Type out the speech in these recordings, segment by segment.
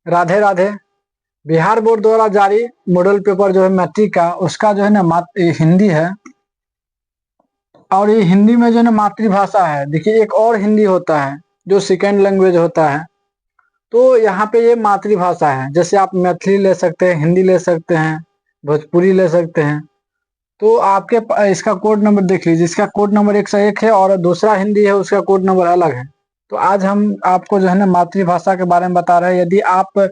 Radhe Radhe. Bihar board द्वारा जारी model paper जो है मैट्रिक का, उसका जो है ना हिंदी है, और ये हिंदी में जो है ना मातृभाषा है। देखिए एक और हिंदी होता है जो सेकेंड लैंग्वेज होता है, तो यहाँ पे ये मातृभाषा है। जैसे आप मैथिली ले सकते हैं, हिंदी ले सकते हैं, भोजपुरी ले सकते हैं। तो आपके इसका कोड नंबर देख लीजिए, इसका कोड नंबर 101 है और दूसरा हिंदी है, उसका कोड नंबर अलग है। तो आज हम आपको जो है ना मातृभाषा के बारे में बता रहे हैं। यदि आप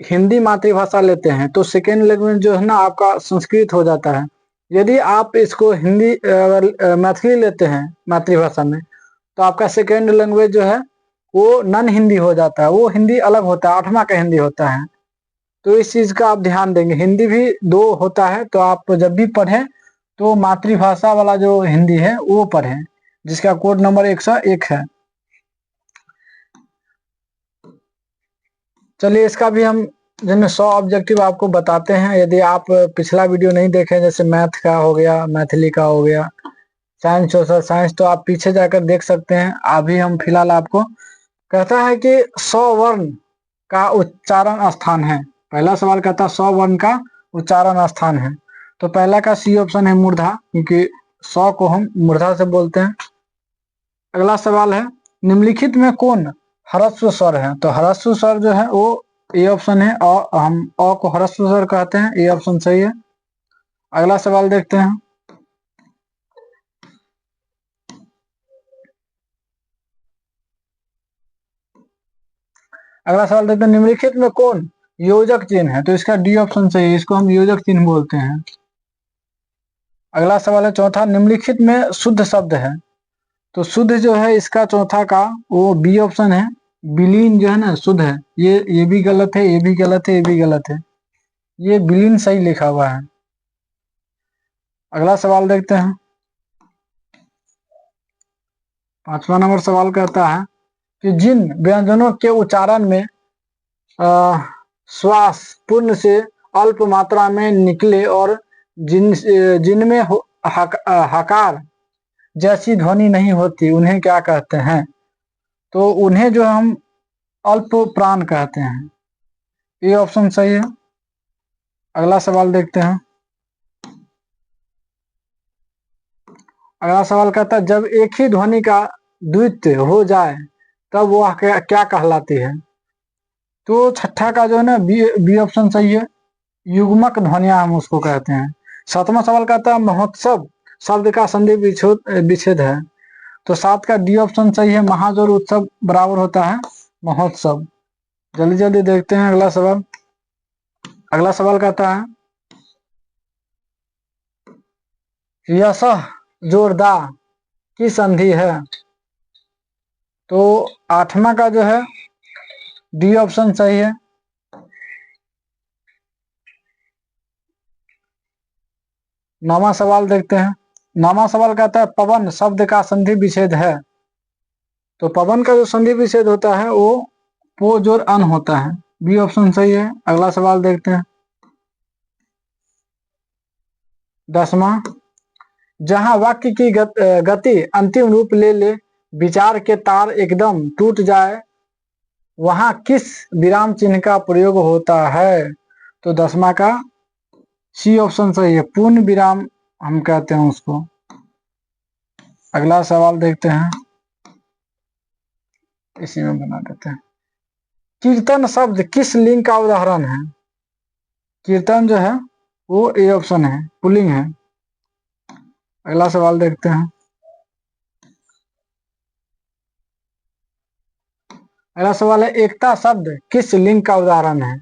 हिंदी मातृभाषा लेते हैं तो सेकेंड लैंग्वेज जो है ना आपका संस्कृत हो जाता है। यदि आप इसको हिंदी मैथिली लेते हैं मातृभाषा में, तो आपका सेकेंड लैंग्वेज जो है वो नन हिंदी हो जाता है। वो हिंदी अलग होता है, 8वां का हिंदी होता है। तो इस चीज का आप ध्यान देंगे। हिंदी भी 2 होता है, तो आप जब भी पढ़ें तो मातृभाषा वाला जो हिंदी है वो पढ़ें, जिसका कोड नंबर 101 है। चलिए इसका भी हम जिनमें 100 ऑब्जेक्टिव आपको बताते हैं। यदि आप पिछला वीडियो नहीं देखें, जैसे मैथ का हो गया, मैथिली का हो गया, साइंस, सोशल साइंस, तो आप पीछे जाकर देख सकते हैं। अभी हम फिलहाल आपको कहता है कि 100 वर्ण का उच्चारण स्थान है। पहला सवाल कहता है 100 वर्ण का उच्चारण स्थान है। तो पहला का सी ऑप्शन है मूर्धा, क्योंकि 100 को हम मूर्धा से बोलते हैं। अगला सवाल है निम्नलिखित में कौन ह्रस्व स्वर है? तो ह्रस्व स्वर जो है वो ए ऑप्शन है, और हम अ को ह्रस्व स्वर कहते हैं। ए ऑप्शन सही है। अगला सवाल देखते हैं। अगला सवाल देखते हैं निम्नलिखित में कौन योजक चिन्ह है? तो इसका डी ऑप्शन सही है, इसको हम योजक चिन्ह बोलते हैं। अगला सवाल है चौथा, निम्नलिखित में शुद्ध शब्द है? तो शुद्ध जो है इसका चौथा का वो बी ऑप्शन है। विलीन जो है ना शुद्ध है, ये भी गलत है, ये भी गलत है, ये भी गलत है। ये विलीन सही लिखा हुआ है। अगला सवाल देखते हैं। 5वां नंबर सवाल कहता है कि जिन व्यंजनों के उच्चारण में श्वास पूर्ण से अल्प मात्रा में निकले और जिनमें हकार जैसी ध्वनि नहीं होती, उन्हें क्या कहते हैं? तो उन्हें जो हम अल्प प्राण कहते हैं। ये ऑप्शन सही है। अगला सवाल देखते हैं। अगला सवाल कहता है जब एक ही ध्वनि का द्वित्व हो जाए तब वह क्या कहलाती है? तो छठा का जो है ना बी ऑप्शन सही है। युग्मक ध्वनिया हम उसको कहते हैं। 7वां सवाल कहता है महोत्सव शब्द का संधि विच्छेद है? तो 7 का डी ऑप्शन सही है। महाजोर उत्सव बराबर होता है महोत्सव। जल्दी जल्दी देखते हैं अगला सवाल। अगला सवाल कहता है यशः जोरदार की संधि है? तो 8वां का जो है डी ऑप्शन सही है। 9वां सवाल देखते हैं। 9वां सवाल कहता है पवन शब्द का संधि विच्छेद है? तो पवन का जो संधि विच्छेद होता है वो पो जोर अन होता है। बी ऑप्शन सही है। अगला सवाल देखते हैं। 10वां, जहां वाक्य की गति अंतिम रूप ले विचार के तार एकदम टूट जाए, वहां किस विराम चिन्ह का प्रयोग होता है? तो 10वां का सी ऑप्शन सही है। पूर्ण विराम हम कहते हैं उसको। अगला सवाल देखते हैं, इसी में बना देते हैं। कीर्तन शब्द किस लिंग का उदाहरण है? कीर्तन जो है वो ए ऑप्शन है, पुल्लिंग है। अगला सवाल देखते हैं। अगला सवाल है एकता शब्द किस लिंग का उदाहरण है?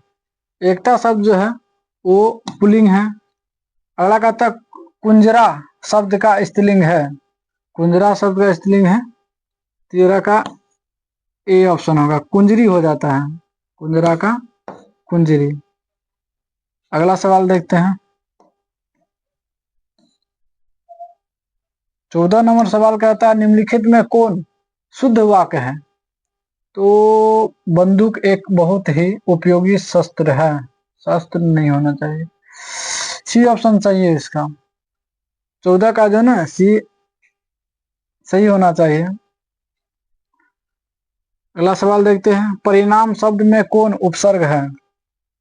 एकता शब्द जो है वो पुल्लिंग है। अगला कहता है कुंजरा शब्द का स्त्रीलिंग है? कुंजरा शब्द का स्त्रीलिंग है 13 का ए ऑप्शन होगा, कुंजरी हो जाता है। कुंजरा का कुंजरी। अगला सवाल देखते हैं। 14 नंबर सवाल कहता है निम्नलिखित में कौन शुद्ध वाक्य है? तो बंदूक एक बहुत ही उपयोगी शस्त्र है। शस्त्र नहीं होना चाहिए। सी ऑप्शन सही है इसका। 14 का जो ना सी सही होना चाहिए। अगला सवाल देखते हैं, परिणाम शब्द में कौन उपसर्ग है?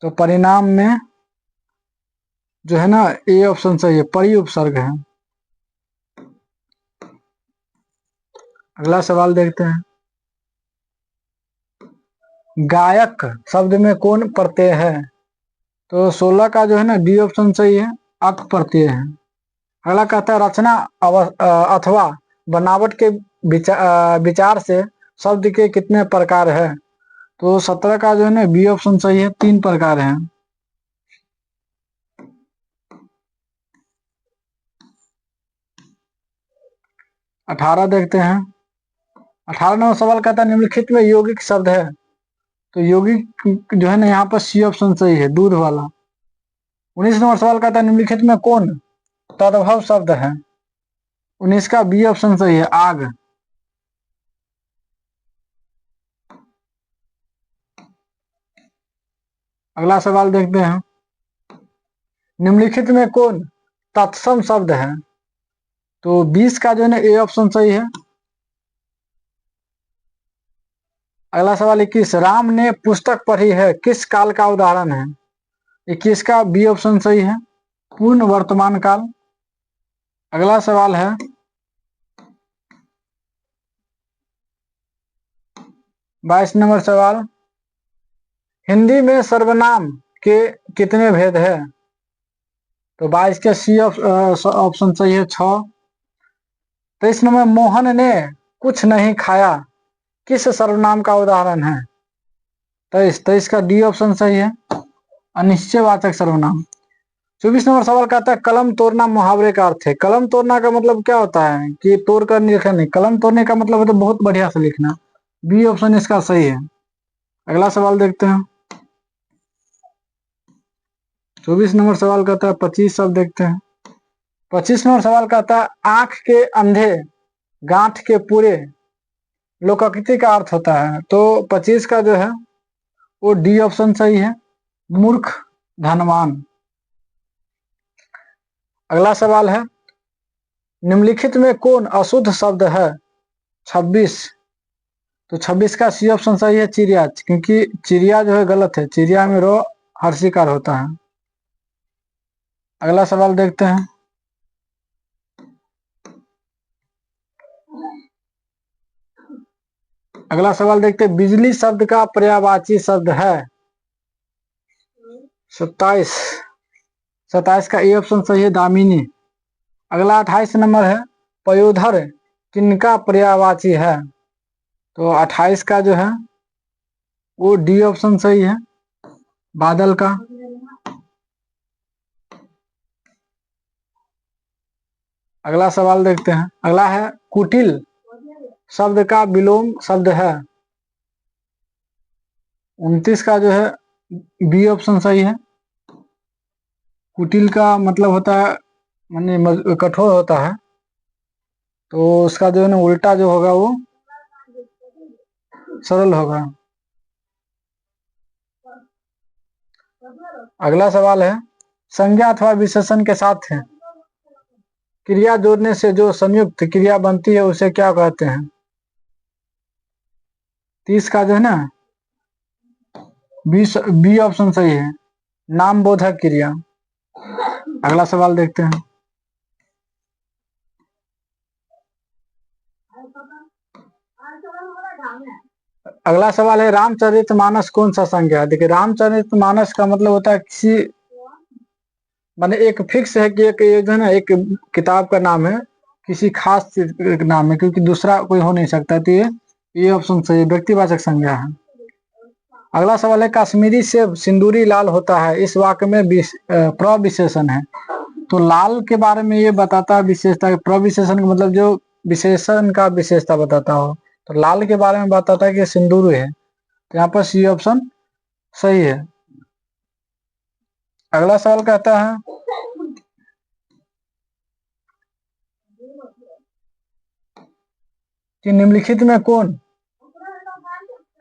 तो परिणाम में जो है ना, ए ऑप्शन सही है, परि उपसर्ग है। अगला सवाल देखते हैं, गायक शब्द में कौन प्रत्यय है? तो 16 का जो है ना, डी ऑप्शन सही है, अक प्रत्यय है। अगला कहता है, रचना अथवा बनावट के विचार से शब्द के कितने प्रकार है? तो 17 का जो है ना, बी ऑप्शन सही है, 3 प्रकार हैं। 18 देखते हैं, 18 नंबर सवाल कहता है, निम्नलिखित में यौगिक शब्द है? तो यौगिक जो है ना, यहाँ पर सी ऑप्शन सही है, दूध वाला। 19 नंबर सवाल कहता है, निम्नलिखित में कौन तद्भव शब्द है? 19 का बी ऑप्शन सही है, आग। अगला सवाल देखते हैं, निम्नलिखित में कौन तत्सम शब्द है? तो 20 का जो है ना, ए ऑप्शन सही है। अगला सवाल 21, राम ने पुस्तक पढ़ी है किस काल का उदाहरण है? 21 का बी ऑप्शन सही है, पूर्ण वर्तमान काल। अगला सवाल है, 22 नंबर सवाल, हिंदी में सर्वनाम के कितने भेद है? तो 22 के सी ऑप्शन सही है, 6। 23 नंबर, मोहन ने कुछ नहीं खाया किस सर्वनाम का उदाहरण है? 23 का डी ऑप्शन सही है, अनिश्चयवाचक सर्वनाम। 24 नंबर सवाल कहता है, कलम तोड़ना मुहावरे का अर्थ है? कलम तोड़ना का मतलब क्या होता है कि तोड़ कर नहीं लिखना, नहीं, कलम तोड़ने का मतलब है तो बहुत बढ़िया से लिखना। बी ऑप्शन इसका सही है। अगला सवाल देखते हैं, 24 नंबर सवाल कहता है, 25 सब देखते हैं। 25 नंबर सवाल कहता है, आंख के अंधे गांठ के पूरे लोकाकृति का अर्थ होता है? तो 25 का जो है वो डी ऑप्शन सही है, मूर्ख धनवान। अगला सवाल है, निम्नलिखित में कौन अशुद्ध शब्द है? 26, तो 26 का सी ऑप्शन सही है, चिड़िया, क्योंकि चिड़िया जो है गलत है, चिड़िया में रो हर्षिकार होता है। अगला सवाल देखते हैं, अगला सवाल देखते हैं, बिजली शब्द का पर्यायवाची शब्द है? 27 का ए ऑप्शन सही है, दामिनी। अगला 28 नंबर है, पयोधर किनका पर्यायवाची है? तो 28 का जो है वो डी ऑप्शन सही है, बादल का। अगला सवाल देखते हैं, अगला है, कुटिल शब्द का विलोम शब्द है? 29 का जो है बी ऑप्शन सही है, कुटिल का मतलब होता है माने कठोर होता है, तो उसका जो है ना उल्टा जो होगा वो सरल होगा। अगला सवाल है, संज्ञा अथवा विशेषण के साथ है क्रिया जोड़ने से जो संयुक्त क्रिया बनती है उसे क्या कहते हैं? 30 का जो है ना, बी ऑप्शन सही है, नाम बोधक क्रिया। अगला सवाल देखते हैं, अगला सवाल है, रामचरितमानस कौन सा संज्ञा है? देखिए, रामचरितमानस का मतलब होता है किसी माने एक फिक्स है कि एक ये जो है ना एक किताब का नाम है, किसी खास चीज का नाम है, क्योंकि दूसरा कोई हो नहीं सकता। तो ये ऑप्शन सही है, व्यक्तिवाचक संज्ञा है। अगला सवाल है, कश्मीरी सेब सिंदूरी लाल होता है, इस वाक्य में प्रविशेषण है? तो लाल के बारे में ये बताता है विशेषता, प्रविशेषण का मतलब जो विशेषण का विशेषता बताता हो, तो लाल के बारे में बताता है कि सिंदूर है, तो यहाँ पर सी ऑप्शन सही है। अगला सवाल कहता है, कि निम्नलिखित में कौन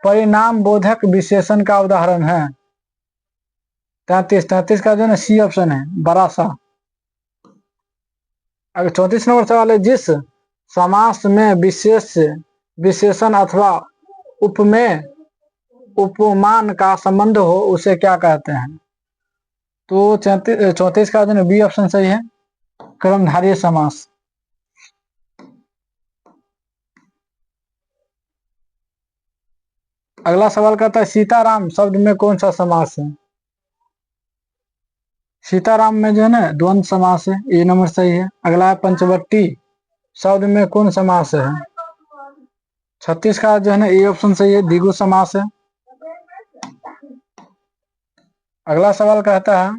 परिणाम बोधक विशेषण का उदाहरण है? 33 का जो है सी ऑप्शन है, बड़ा सा। अगर 34 नंबर सवाल है, जिस समास में विशेष विशेषण अथवा उपमेय उपमान का संबंध हो उसे क्या कहते हैं? तो 34 का जो बी ऑप्शन सही है, कर्मधारय समास। अगला सवाल कहता है सीताराम शब्द में कौन सा समास है? सीताराम में जो है ना द्वंद्व समास है, ये नंबर सही है। अगला है पंचवटी शब्द में कौन समास है? 36 का जो है ना ए ऑप्शन सही है, द्विगु समास है। अगला सवाल कहता है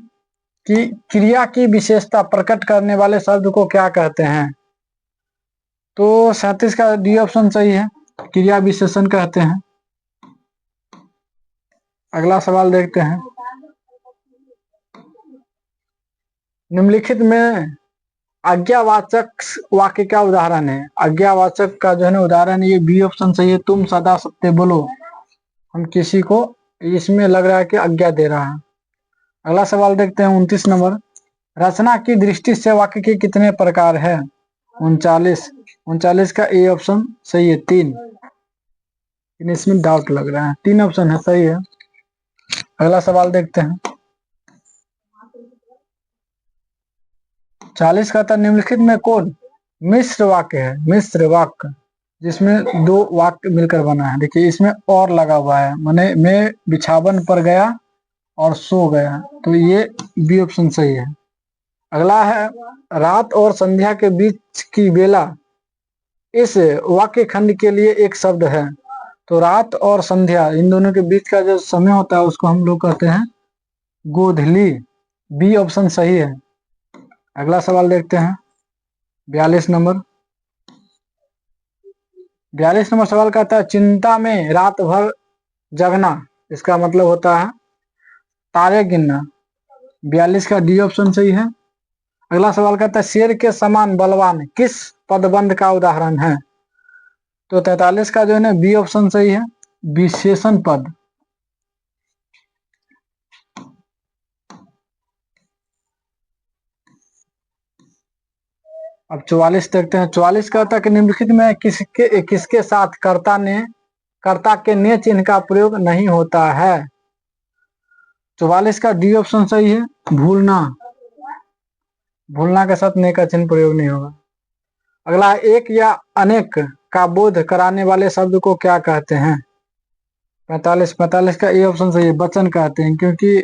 कि क्रिया की विशेषता प्रकट करने वाले शब्द को क्या कहते हैं? तो 37 का डी ऑप्शन सही है, क्रिया विशेषण कहते हैं। अगला सवाल देखते हैं, निम्नलिखित में आज्ञावाचक वाक्य का उदाहरण है? आज्ञावाचक का जो है ना उदाहरण ये बी ऑप्शन सही है, तुम सदा सत्य बोलो। हम किसी को इसमें लग रहा है कि आज्ञा दे रहा है। अगला सवाल देखते हैं 29 नंबर, रचना की दृष्टि से वाक्य के कितने प्रकार है? 39 का ए ऑप्शन सही है, 3। इसमें डाउट लग रहा है, 3 ऑप्शन है सही है। अगला सवाल देखते हैं 40 का था निम्नलिखित में कौन मिश्र वाक्य है? मिश्र वाक्य जिसमें दो वाक्य मिलकर बना है। देखिए इसमें और लगा हुआ है, माने मैं बिछावन पर गया और सो गया, तो ये बी ऑप्शन सही है। अगला है रात और संध्या के बीच की बेला इस वाक्य खंड के लिए एक शब्द है। तो रात और संध्या इन दोनों के बीच का जो समय होता है उसको हम लोग कहते हैं गोधली, बी ऑप्शन सही है। अगला सवाल देखते हैं 42 नंबर। 42 नंबर सवाल कहता है चिंता में रात भर जगना, इसका मतलब होता है तारे गिनना। 42 का डी ऑप्शन सही है। अगला सवाल कहता है शेर के समान बलवान किस पदबंध का उदाहरण है? तो 43 का जो है ना बी ऑप्शन सही है, विशेषण पद। अब 44 देखते हैं। 44 कहता है कि निम्नलिखित में किसके साथ कर्ता के ने चिन्ह का प्रयोग नहीं होता है? 44 का डी ऑप्शन सही है, भूलना। भूलना के साथ ने का चिन्ह प्रयोग नहीं होगा। अगला एक या अनेक का बोध कराने वाले शब्द को क्या कहते हैं? 45 का ए ऑप्शन सही है, वचन कहते हैं, क्योंकि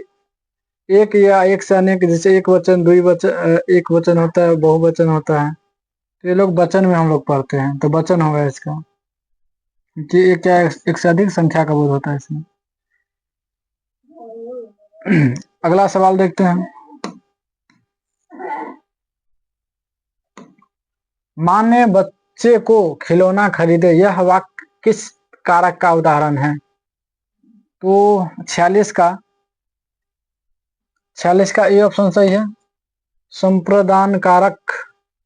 एक या एक से अनेक, जैसे एक वचन द्विवचन, एक वचन होता है, बहुवचन होता है, तो ये लोग वचन में हम लोग पढ़ते हैं, तो वचन होगा इसका, क्योंकि एक या एक से अधिक संख्या का बोध होता है इसमें। अगला सवाल देखते हैं, माँ ने बच्चे को खिलौना खरीदे, यह वाक्य किस कारक का उदाहरण है? तो 46 का ए ऑप्शन सही है, संप्रदान कारक।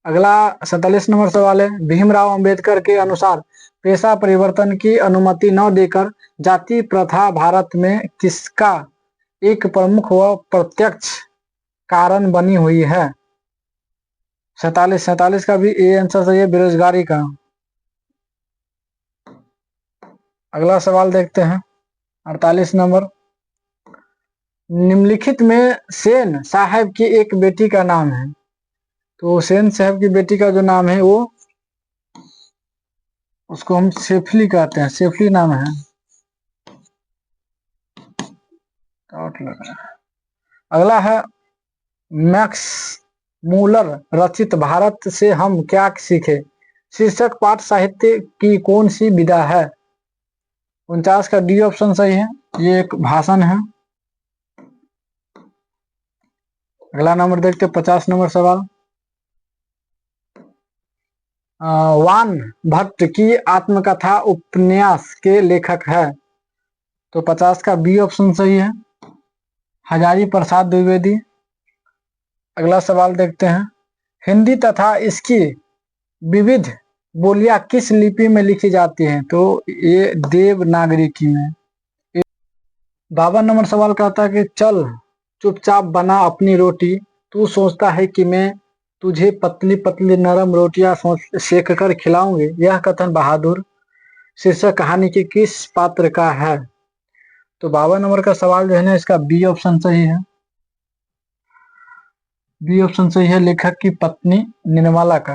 अगला 47 नंबर सवाल है, भीमराव अंबेडकर के अनुसार पेशा परिवर्तन की अनुमति न देकर जाति प्रथा भारत में किसका एक प्रमुख व प्रत्यक्ष कारण बनी हुई है? 47 का भी ए आंसर सही है, बेरोजगारी का। अगला सवाल देखते हैं 48 नंबर, निम्नलिखित में सेन साहब की एक बेटी का नाम है? तो सेन साहब की बेटी का जो नाम है वो उसको हम सेफली कहते हैं, सेफली नाम है। अगला है मैक्स मूलर रचित भारत से हम क्या सीखे शीर्षक पाठ साहित्य की कौन सी विधा है? 49 का डी ऑप्शन सही है, ये एक भाषण है। अगला नंबर देखते 50 नंबर सवाल, वान भट्ट की आत्मकथा उपन्यास के लेखक है? तो 50 का बी ऑप्शन सही है, हजारी प्रसाद द्विवेदी। अगला सवाल देखते हैं, हिंदी तथा इसकी विविध बोलियां किस लिपि में लिखी जाती हैं? तो ये देवनागरी की में। 52 नंबर सवाल कहता है कि चल चुपचाप बना अपनी रोटी, तू सोचता है कि मैं तुझे पतली पतली नरम रोटियां सेक कर खिलाऊंगी, यह कथन बहादुर शीर्षक कहानी के किस पात्र का है? तो 52 नंबर का सवाल जो है ना, इसका बी ऑप्शन सही है। बी ऑप्शन सही है, लेखक की पत्नी निर्मला का।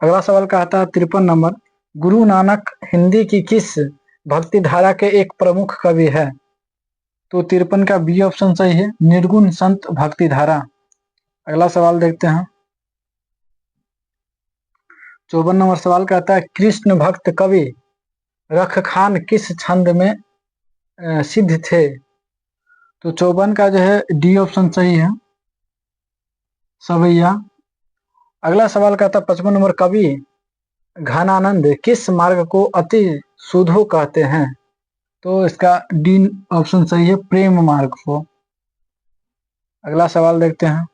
अगला सवाल कहता है 53 नंबर, गुरु नानक हिंदी की किस भक्ति धारा के एक प्रमुख कवि है? तो 53 का बी ऑप्शन सही है, निर्गुण संत भक्ति धारा। अगला सवाल देखते हैं 54 नंबर सवाल कहता है, कृष्ण भक्त कवि रखखान किस छंद में सिद्ध थे? तो 54 का जो है डी ऑप्शन सही है, सवैया। अगला सवाल कहता है 55 नंबर, कवि घनानंद किस मार्ग को अति सुधो कहते हैं? तो इसका डी ऑप्शन सही है, प्रेम मार्ग को। अगला सवाल देखते हैं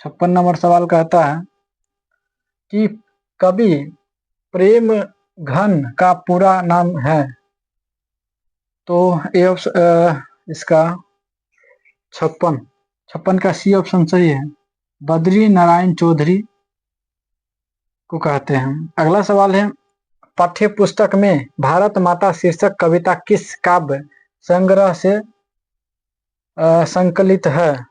56 नंबर सवाल कहता है कि कवि प्रेम घन का पूरा नाम है? तो ए इसका 56 का सी ऑप्शन सही है, बद्री नारायण चौधरी को कहते हैं। अगला सवाल है, पाठ्य पुस्तक में भारत माता शीर्षक कविता किस काव्य संग्रह से संकलित है?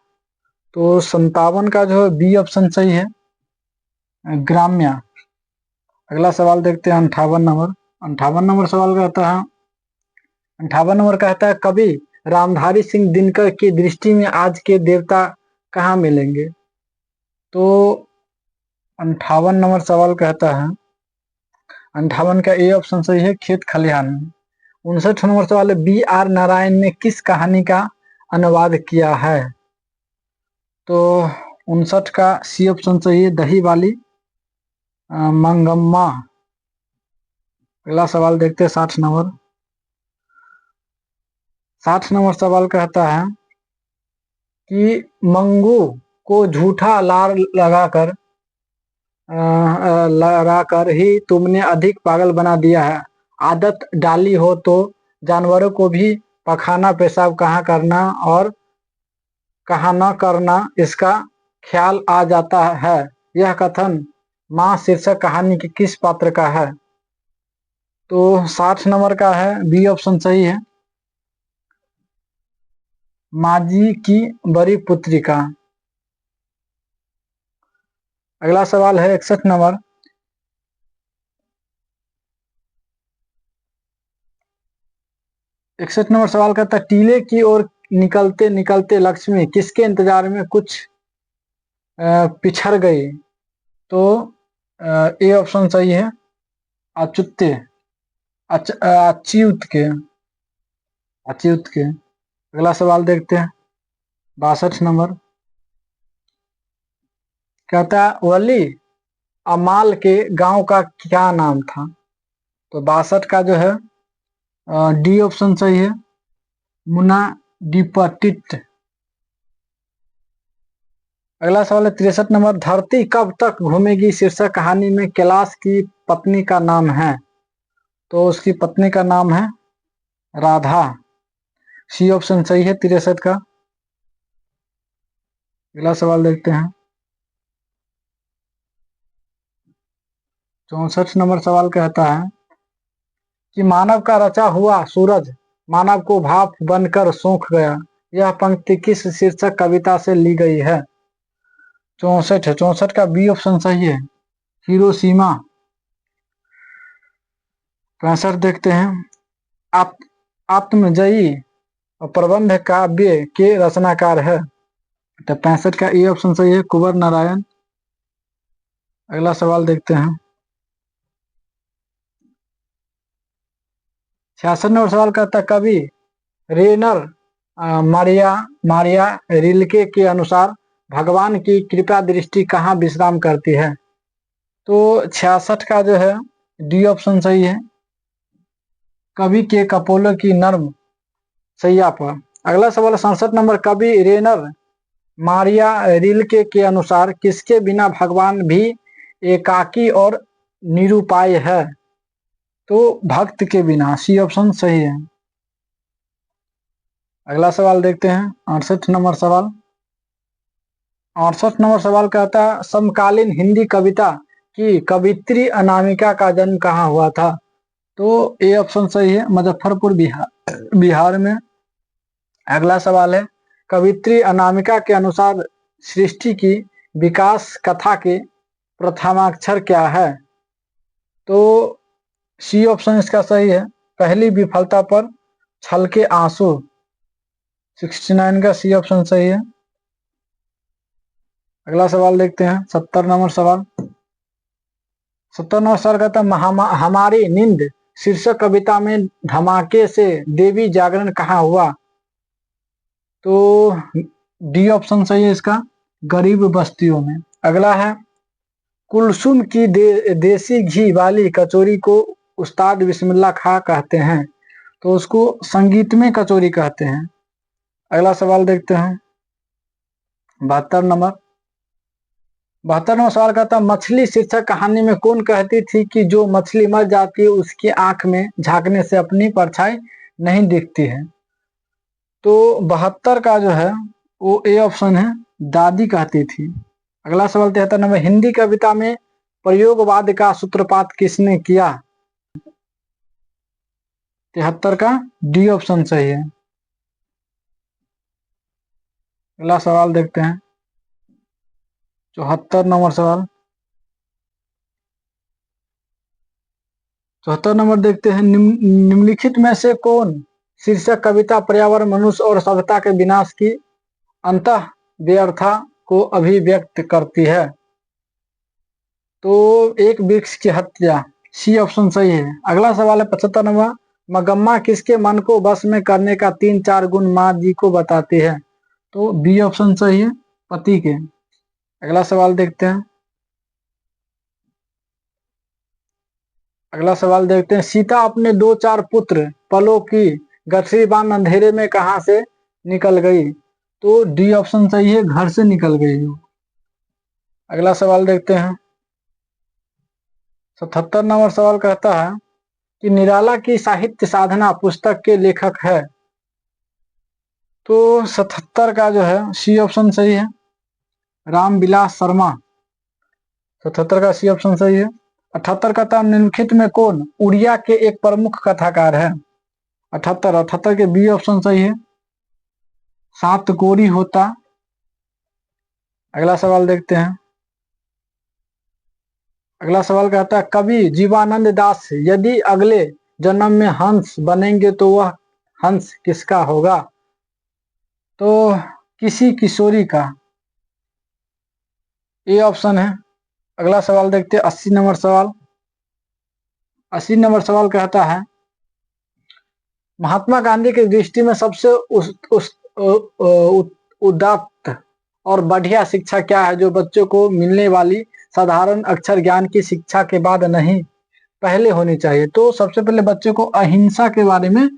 तो 57 का जो है बी ऑप्शन सही है, ग्राम्या। अगला सवाल देखते हैं 58 नंबर सवाल कहता है 58 नंबर कहता है, कवि रामधारी सिंह दिनकर की दृष्टि में आज के देवता कहाँ मिलेंगे? तो 58 नंबर सवाल कहता है 58 का ए ऑप्शन सही है, खेत खलिहान में। 59 नंबर सवाल है, बी आर नारायण ने किस कहानी का अनुवाद किया है? तो 59 का सी ऑप्शन सही है, दही वाली मंगम्मा। अगला सवाल देखते हैं 60 नंबर सवाल कहता है कि मंगू को झूठा लार लगाकर ही तुमने अधिक पागल बना दिया है। आदत डाली हो तो जानवरों को भी पखाना पेशाब कहाँ करना और कहाँ न करना इसका ख्याल आ जाता है। यह कथन माँ शीर्षक कहानी के किस पात्र का है? तो 60 नंबर का है, बी ऑप्शन सही है, माजी की बड़ी पुत्री का। अगला सवाल है 61 नंबर सवाल कहता है, टीले की ओर निकलते निकलते लक्ष्मी किसके इंतजार में कुछ पिछड़ गई? तो ए ऑप्शन सही है, अच्युत के। अगला सवाल देखते हैं 62 नंबर कहता है, वली अमाल के गांव का क्या नाम था? तो 62 का जो है डी ऑप्शन सही है, मुना डिपटिट। अगला सवाल है 63 नंबर, धरती कब तक घूमेगी शीर्षक कहानी में कैलाश की पत्नी का नाम है? तो उसकी पत्नी का नाम है राधा। सी ऑप्शन सही है 63 का। अगला सवाल देखते हैं 64 नंबर सवाल कहता है कि मानव का रचा हुआ सूरज मानव को भाप बनकर सूख गया। यह पंक्ति किस शीर्षक कविता से ली गई है? 64 का बी ऑप्शन सही है, हिरोशिमा। 65 देखते हैं, आत्मजयी प्रबंध काव्य के रचनाकार है? तो 65 का ए ऑप्शन सही है, कुंवर नारायण। अगला सवाल देखते हैं 66 नंबर सवाल कहता है, कवि रेनर मारिया रिल्के के अनुसार भगवान की कृपा दृष्टि कहाँ विश्राम करती है? तो 66 का जो है डी ऑप्शन सही है, कवि के कपोलों की नर्म सैया पर। अगला सवाल 67 नंबर, कवि रेनर मारिया रिल्के के अनुसार किसके बिना भगवान भी एकाकी और निरुपाय है? तो भक्त के बिना, सी ऑप्शन सही है। अगला सवाल देखते हैं 68 नंबर सवाल। 68 नंबर सवाल कहता है, समकालीन हिंदी कविता कि कवित्री अनामिका का जन्म कहाँ हुआ था? तो ए ऑप्शन सही है, मुजफ्फरपुर बिहार में। अगला सवाल है, कवित्री अनामिका के अनुसार सृष्टि की विकास कथा के प्रथमाक्षर क्या है? तो सी ऑप्शन इसका सही है, पहली विफलता पर छल के आंसू। 69 का सी ऑप्शन सही है। अगला सवाल देखते हैं, 70 नंबर सवाल। 70 नंबर सवाल कहता है, हमारी नींद शीर्षक कविता में धमाके से देवी जागरण कहाँ हुआ? तो डी ऑप्शन सही है इसका, गरीब बस्तियों में। अगला है, कुलसुम की देसी घी वाली कचौरी को उस्ताद बिस्मिल्लाह खां कहते हैं, तो उसको संगीत में कचौरी कहते हैं। अगला सवाल देखते हैं, 72 नंबर। 72 नंबर सवाल कहता है, मछली शीर्षक कहानी में कौन कहती थी कि जो मछली मर जाती है उसकी आंख में झांकने से अपनी परछाई नहीं दिखती है? तो 72 का जो है वो ए ऑप्शन है, दादी कहती थी। अगला सवाल 73 नंबर, हिंदी कविता में प्रयोगवाद का सूत्रपात किसने किया? 73 का डी ऑप्शन सही है। अगला सवाल देखते हैं, 74 नंबर सवाल। 74 नंबर देखते हैं, निम्नलिखित में से कौन शीर्षक कविता पर्यावरण, मनुष्य और सभ्यता के विनाश की अंतः व्यर्था को अभिव्यक्त करती है? तो एक वृक्ष की हत्या, सी ऑप्शन सही है। अगला सवाल है 75 नंबर, मगम्मा किसके मन को बस में करने का 3-4 गुण माँ जी को बताती है? तो बी ऑप्शन सही है, पति के। अगला सवाल देखते हैं, अगला सवाल देखते हैं, सीता अपने 2-4 पुत्र पलों की गठरी बांध अंधेरे में कहां से निकल गई? तो डी ऑप्शन सही है, घर से निकल गई। अगला सवाल देखते हैं, 77 नंबर सवाल कहता है कि निराला की साहित्य साधना पुस्तक के लेखक है? तो 77 का जो है सी ऑप्शन सही है, रामविलास शर्मा। 77 का सी ऑप्शन सही है। 78 का था, निम्नलिखित में कौन उड़िया के एक प्रमुख कथाकार है? 78 के बी ऑप्शन सही है, सात कोरी होता। अगला सवाल देखते हैं, अगला सवाल कहता है, कवि जीवानंद दास यदि अगले जन्म में हंस बनेंगे तो वह हंस किसका होगा? तो किसी किशोरी का, ए ऑप्शन है। अगला सवाल देखते हैं, 80 नंबर सवाल। 80 नंबर सवाल कहता है, महात्मा गांधी की दृष्टि में सबसे उदात्त और बढ़िया शिक्षा क्या है जो बच्चों को मिलने वाली साधारण अक्षर ज्ञान की शिक्षा के बाद नहीं पहले होनी चाहिए? तो सबसे पहले बच्चों को अहिंसा के बारे में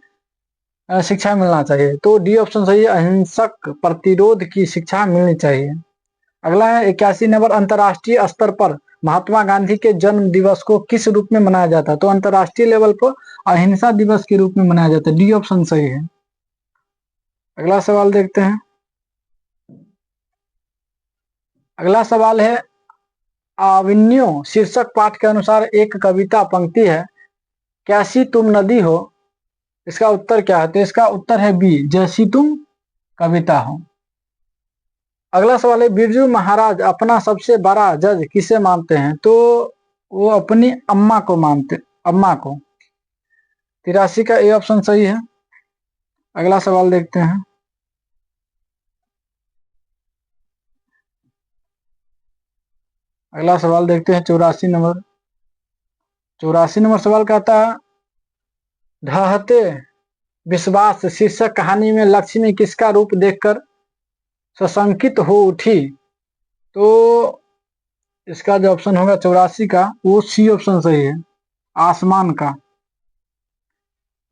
शिक्षा मिलना चाहिए। तो डी ऑप्शन सही है, अहिंसक प्रतिरोध की शिक्षा मिलनी चाहिए। अगला है 81 नंबर, अंतर्राष्ट्रीय स्तर पर महात्मा गांधी के जन्म दिवस को किस रूप में मनाया जाता है? तो अंतर्राष्ट्रीय लेवल पर अहिंसा दिवस के रूप में मनाया जाता है, डी ऑप्शन सही है। अगला सवाल देखते हैं, अगला सवाल है, आविन्यो शीर्षक पाठ के अनुसार एक कविता पंक्ति है, कैसी तुम नदी हो, इसका उत्तर क्या है? तो इसका उत्तर है बी, जैसी तुम कविता हो। अगला सवाल है, बिरजू महाराज अपना सबसे बड़ा जज किसे मानते हैं? तो वो अपनी अम्मा को मानते, अम्मा को। 83 का ए ऑप्शन सही है। अगला सवाल देखते हैं, अगला सवाल देखते हैं 84 नंबर। 84 नंबर सवाल कहता है, ढहते विश्वास शीर्षक कहानी में लक्ष्मी किसका रूप देखकर सशंकित हो उठी? तो इसका जो ऑप्शन होगा 84 का, वो सी ऑप्शन सही है, आसमान का।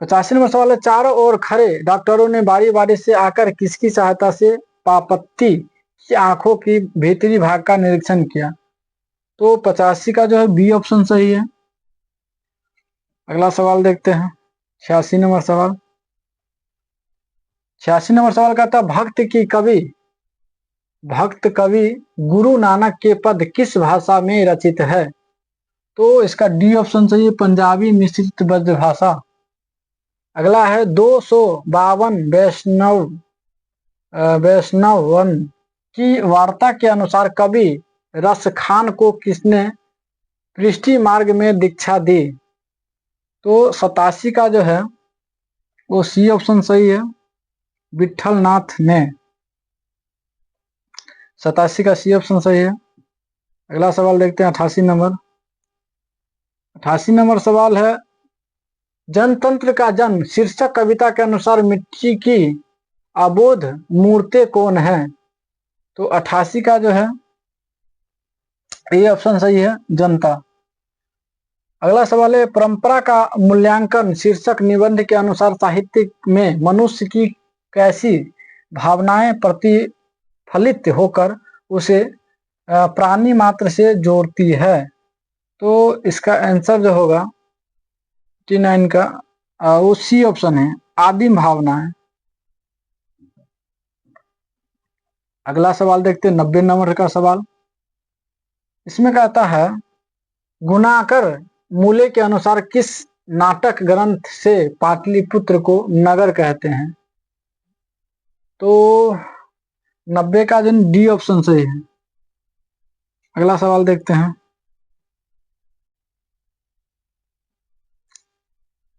85 नंबर सवाल है, चारों ओर खड़े डॉक्टरों ने बारी बारी से आकर किसकी सहायता से पापत्ती की आंखों की भीतरी भाग का निरीक्षण किया? तो 85 का जो है बी ऑप्शन सही है। अगला सवाल देखते हैं, 86 नंबर सवाल। 86 नंबर सवाल कहता है, भक्त कवि गुरु नानक के पद किस भाषा में रचित है? तो इसका डी ऑप्शन सही है, पंजाबी मिश्रित ब्रजभाषा। अगला है 252 वैष्णवन की वार्ता के अनुसार कवि रसखान को किसने पृष्ठी मार्ग में दीक्षा दी। तो 87 का जो है वो सी ऑप्शन सही है, विठल नाथ ने। 87 का सी ऑप्शन सही है। अगला सवाल देखते हैं 88 नंबर। 88 नंबर सवाल है, जनतंत्र का जन्म शीर्षक कविता के अनुसार मिट्टी की अबोध मूर्तें कौन है। तो 88 का जो है ये ऑप्शन सही है, जनता। अगला सवाल है, परंपरा का मूल्यांकन शीर्षक निबंध के अनुसार साहित्य में मनुष्य की कैसी भावनाएं प्रतिफलित होकर उसे प्राणी मात्र से जोड़ती है। तो इसका आंसर जो होगा 89 का वो सी ऑप्शन है, आदिम भावनाएं। अगला सवाल देखते हैं 90 नंबर का सवाल। इसमें कहता है, गुणाकर मूले के अनुसार किस नाटक ग्रंथ से पाटलिपुत्र को नगर कहते हैं। तो 90 का जो डी ऑप्शन सही है। अगला सवाल देखते हैं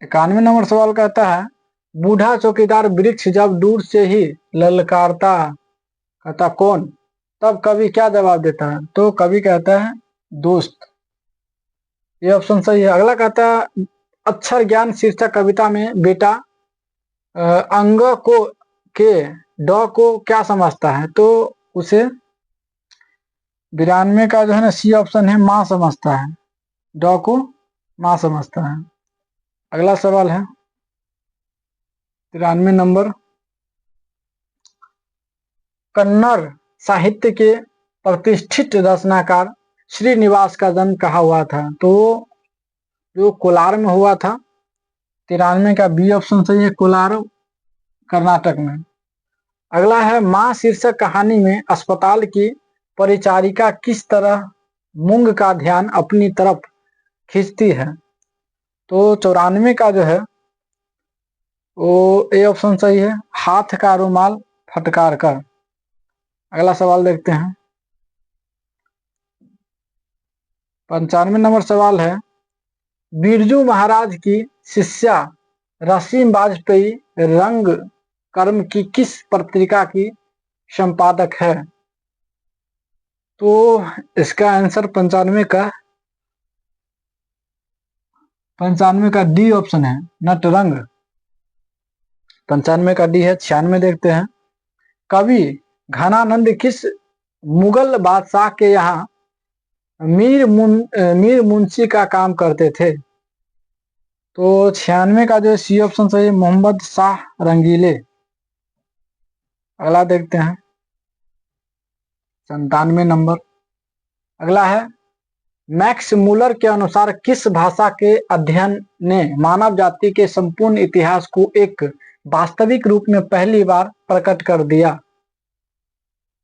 91 नंबर सवाल कहता है, बूढ़ा चौकीदार वृक्ष जब दूर से ही ललकारता कहता कौन, तब कवि क्या जवाब देता है। तो कवि कहता है दोस्त, ये ऑप्शन सही है। अगला कहता है, अक्षर ज्ञान शीर्षक कविता में बेटा अंग को के ड को क्या समझता है। तो उसे 92 का जो है ना सी ऑप्शन है, माँ समझता है, ड को माँ समझता है। अगला सवाल है 93 नंबर, कन्नड़ साहित्य के प्रतिष्ठित रचनाकार श्रीनिवास का जन्म कहाँ हुआ था। तो जो कोलार में हुआ था। 93 का बी ऑप्शन सही है, कोलार कर्नाटक में। अगला है, मां शीर्षक कहानी में अस्पताल की परिचारिका किस तरह मूंग का ध्यान अपनी तरफ खींचती है। तो 94 का जो है वो ए ऑप्शन सही है, हाथ का रुमाल फटकार कर। अगला सवाल देखते हैं 95 नंबर सवाल है, बिरजू महाराज की शिष्या रसीम वाजपेयी रंग कर्म की किस पत्रिका की संपादक है। तो इसका आंसर 95 का डी ऑप्शन है, नटरंग। 95 का डी है। 96 देखते हैं, कवि घनानंद किस मुगल बादशाह के यहाँ मीर मुंशी का काम करते थे। तो 96 का जो सी ऑप्शन सही है, मोहम्मद शाह रंगीले। अगला देखते हैं 97 नंबर। अगला है, मैक्स मूलर के अनुसार किस भाषा के अध्ययन ने मानव जाति के संपूर्ण इतिहास को एक वास्तविक रूप में पहली बार प्रकट कर दिया।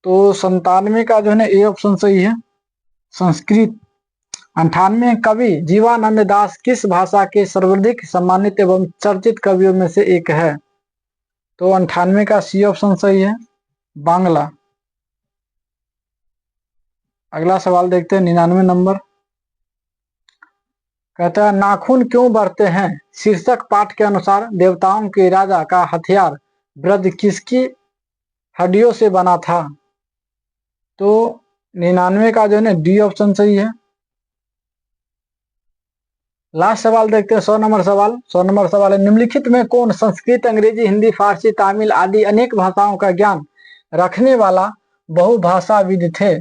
तो 97 का जो है ना ए ऑप्शन सही है, संस्कृत। 98 कवि जीवानंद दास किस भाषा के सर्वाधिक सम्मानित एवं चर्चित कवियों में से एक है। तो 98 का सी ऑप्शन सही है, बांग्ला। अगला सवाल देखते हैं 99 नंबर। कहता है, नाखून क्यों बढ़ते हैं शीर्षक पाठ के अनुसार देवताओं के राजा का हथियार ब्रज किसकी हड्डियों से बना था। तो 99 का जो है ना डी ऑप्शन सही है। लास्ट सवाल देखते हैं 100 नंबर सवाल। 100 नंबर सवाल है, निम्नलिखित में कौन संस्कृत अंग्रेजी हिंदी फारसी तमिल आदि अनेक भाषाओं का ज्ञान रखने वाला बहुभाषाविद थे।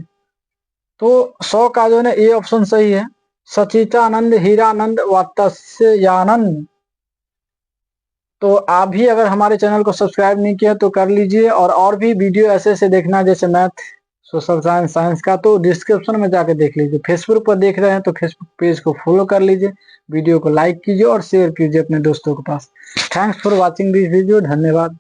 तो 100 का जो है ना ए ऑप्शन सही है, सचितानंद हीरानंद वात्स्यानंद। तो आप भी अगर हमारे चैनल को सब्सक्राइब नहीं किया तो कर लीजिए, और भी वीडियो ऐसे देखना जैसे मैथ सोशल साइंस का, तो डिस्क्रिप्शन में जाके देख लीजिए। फेसबुक पर देख रहे हैं तो फेसबुक पेज को फॉलो कर लीजिए, वीडियो को लाइक कीजिए और शेयर कीजिए अपने दोस्तों के पास। Thanks for watching this video, धन्यवाद।